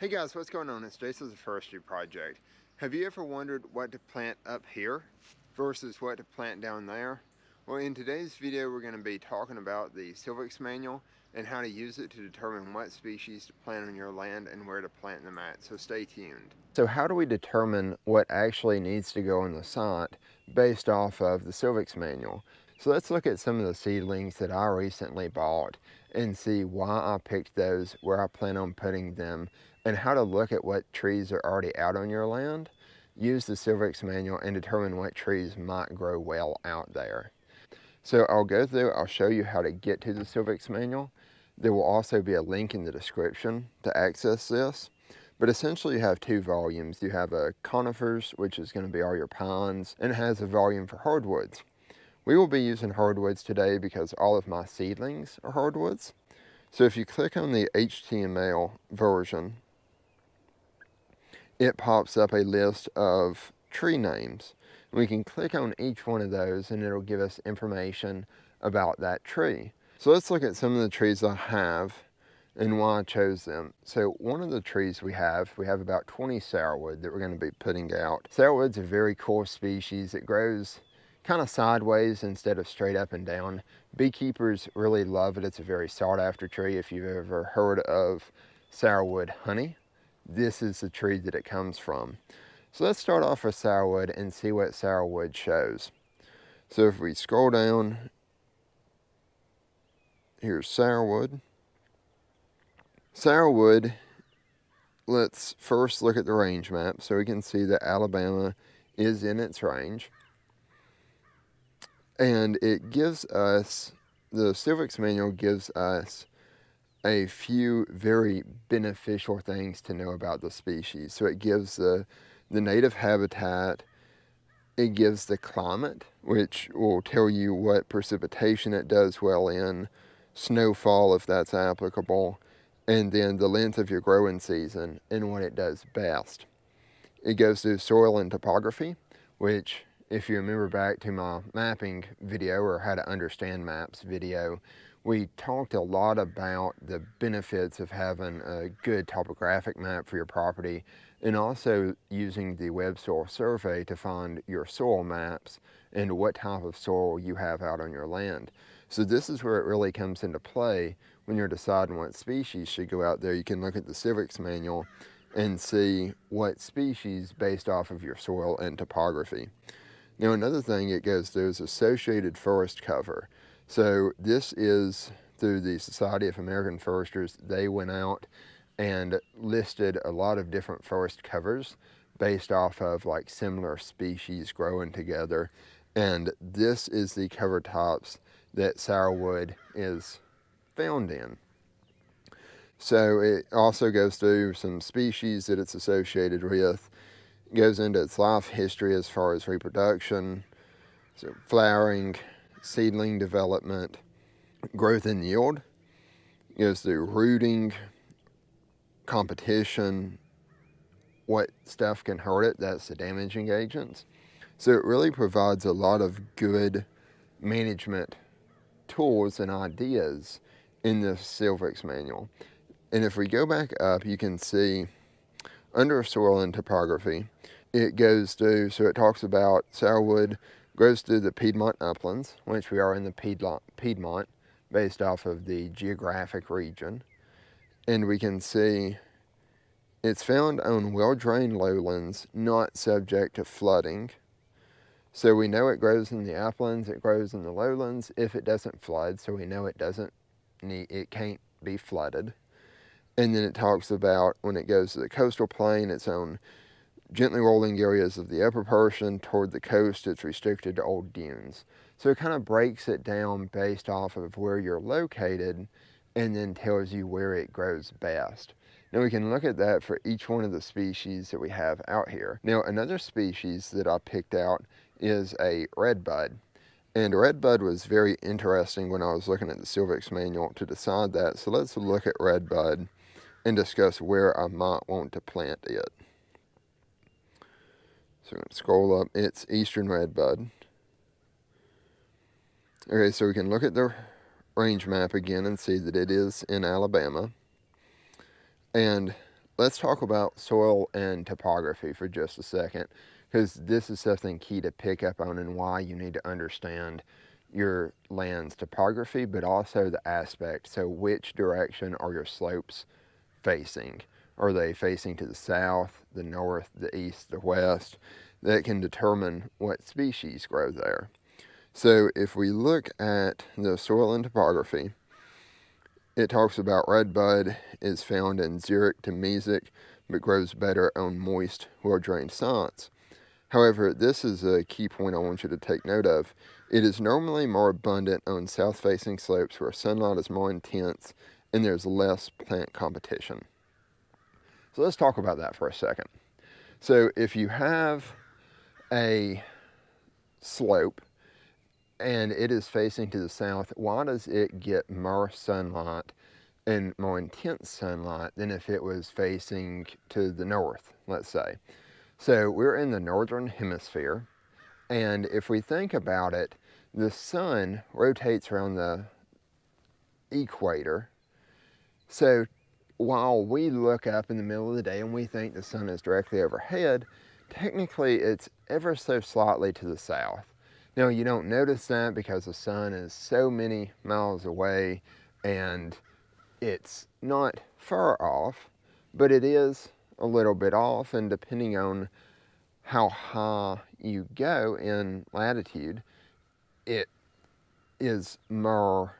Hey guys, what's going on? It's Jace with the Forestry Project. Have you ever wondered what to plant up here versus what to plant down there? Well, in today's video, we're going to be talking about the silvics manual and how to use it to determine what species to plant on your land and where to plant them at, so stay tuned. So how do we determine what actually needs to go on the site based off of the silvics manual? So let's look at some of the seedlings that I recently bought and see why I picked those, where I plan on putting them, and how to look at what trees are already out on your land, use the silvics manual, and determine what trees might grow well out there. So I'll go through, I'll show you how to get to the silvics manual. There will also be a link in the description to access this. But essentially you have two volumes. You have a conifers, which is going to be all your pines, and it has a volume for hardwoods. We will be using hardwoods today because all of my seedlings are hardwoods. So if you click on the HTML version, it pops up a list of tree names. We can click on each one of those and it'll give us information about that tree. So let's look at some of the trees I have and why I chose them. So one of the trees we have about 20 sourwood that we're going to be putting out. Sourwood's a very cool species. It grows kind of sideways instead of straight up and down. Beekeepers really love it. It's a very sought after tree. If you've ever heard of sourwood honey, this is the tree that it comes from. So let's start off with sourwood and see what sourwood shows. So if we scroll down, here's sourwood. Sourwood, let's first look at the range map so we can see that Alabama is in its range. And it gives us, the silvics manual gives us a few very beneficial things to know about the species. So it gives the native habitat, it gives the climate, which will tell you what precipitation it does well in, snowfall if that's applicable, and then the length of your growing season and what it does best. It goes through soil and topography, which if you remember back to my mapping video or how to understand maps video, we talked a lot about the benefits of having a good topographic map for your property and also using the web soil survey to find your soil maps and what type of soil you have out on your land. So this is where it really comes into play when you're deciding what species should go out there. You can look at the silvics manual and see what species based off of your soil and topography. Now another thing it goes through is associated forest cover. So this is through the Society of American Foresters. They went out and listed a lot of different forest covers based off of like similar species growing together. And this is the cover types that sourwood is found in. So it also goes through some species that it's associated with. It goes into its life history as far as reproduction, so flowering, seedling development, growth and yield. It goes through rooting, competition, what stuff can hurt it, that's the damaging agents. So it really provides a lot of good management tools and ideas in the silvics manual. And if we go back up, you can see under soil and topography, it goes through, so it talks about sourwood grows through the Piedmont uplands, which we are in the Piedmont based off of the geographic region. And we can see it's found on well-drained lowlands, not subject to flooding. So we know it grows in the uplands, it grows in the lowlands if it doesn't flood, so we know it can't be flooded. And then it talks about when it goes to the coastal plain, it's on gently rolling areas of the upper portion. Toward the coast, it's restricted to old dunes. So it kind of breaks it down based off of where you're located and then tells you where it grows best. Now we can look at that for each one of the species that we have out here. Now another species that I picked out is a redbud. And redbud was very interesting when I was looking at the silvics manual to decide that. So let's look at redbud and discuss where I might want to plant it. So I'm going to scroll up. It's eastern redbud. Okay, so we can look at the range map again and see that it is in Alabama. And let's talk about soil and topography for just a second, because this is something key to pick up on and why you need to understand your land's topography, but also the aspect. So which direction are your slopes facing? Are they facing to the south, the north, the east, the west? That can determine what species grow there. So if we look at the soil and topography, it talks about redbud is found in xeric to mesic, but grows better on moist, well-drained sites. However, this is a key point I want you to take note of. It is normally more abundant on south-facing slopes where sunlight is more intense and there's less plant competition. So let's talk about that for a second. So if you have a slope and it is facing to the south, why does it get more sunlight and more intense sunlight than if it was facing to the north, let's say? So we're in the northern hemisphere, and if we think about it, the sun rotates around the equator. So while we look up in the middle of the day and we think the sun is directly overhead, technically it's ever so slightly to the south. Now you don't notice that because the sun is so many miles away and it's not far off, but it is a little bit off, and depending on how high you go in latitude, it is more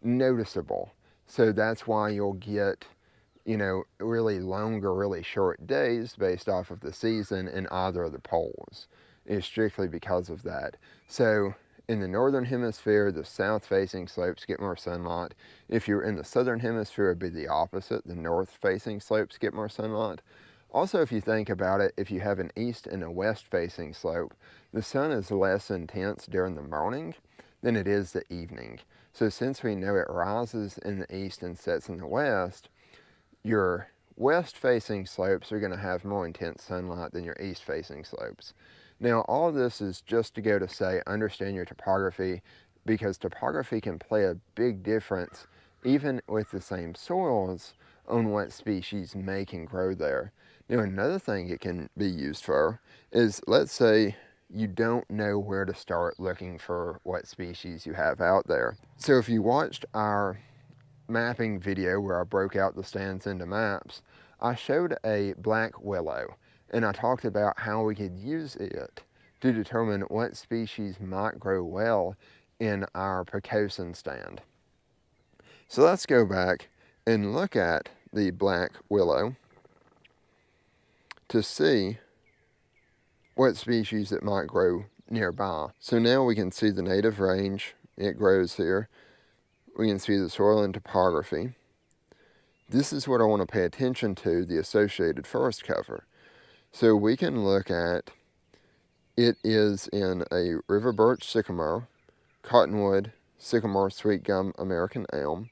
noticeable. So that's why you'll get, really longer, really short days based off of the season in either of the poles. It's strictly because of that. So in the northern hemisphere, the south-facing slopes get more sunlight. If you're in the southern hemisphere, it'd be the opposite. The north-facing slopes get more sunlight. Also, if you think about it, if you have an east and a west-facing slope, the sun is less intense during the morning than it is the evening. So since we know it rises in the east and sets in the west, your west-facing slopes are going to have more intense sunlight than your east-facing slopes. Now, all this is just to go to say, understand your topography, because topography can play a big difference, even with the same soils, on what species may can grow there. Now, another thing it can be used for is, let's say you don't know where to start looking for what species you have out there. So if you watched our mapping video where I broke out the stands into maps, I showed a black willow, and I talked about how we could use it to determine what species might grow well in our Pocosin stand. So let's go back and look at the black willow to see what species it might grow nearby. So now we can see the native range, it grows here. We can see the soil and topography. This is what I want to pay attention to, the associated forest cover. So we can look at, it is in a river birch sycamore, cottonwood, sycamore, sweet gum, American elm,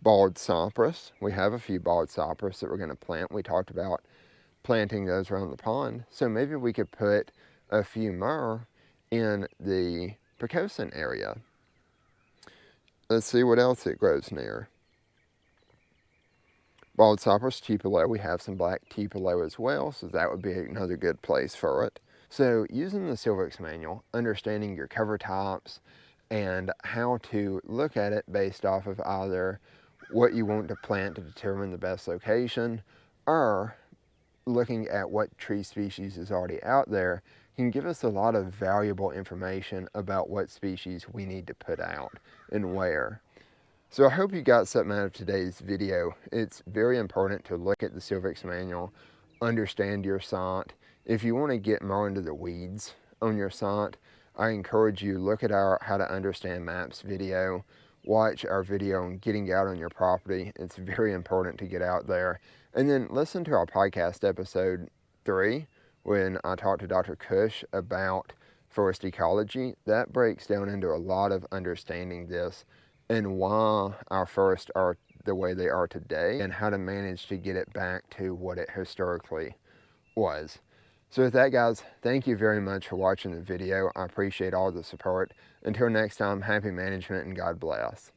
bald cypress. We have a few bald cypress that we're going to plant. We talked about planting those around the pond. So maybe we could put a few more in the Pocosin area. Let's see what else it grows near. Bald cypress, tupelo. We have some black tupelo as well, so that would be another good place for it. So using the silvics manual, understanding your cover types and how to look at it based off of either what you want to plant to determine the best location, or looking at what tree species is already out there, can give us a lot of valuable information about what species we need to put out and where. So I hope you got something out of today's video. It's very important to look at the silvics manual, understand your site. If you want to get more into the weeds on your site, I encourage you, look at our How to Understand Maps video, watch our video on getting out on your property. It's very important to get out there. And then listen to our podcast episode 3, when I talked to Dr. Cush about forest ecology. That breaks down into a lot of understanding this and why our forests are the way they are today and how to manage to get it back to what it historically was. So with that, guys, thank you very much for watching the video. I appreciate all the support. Until next time, happy management and God bless.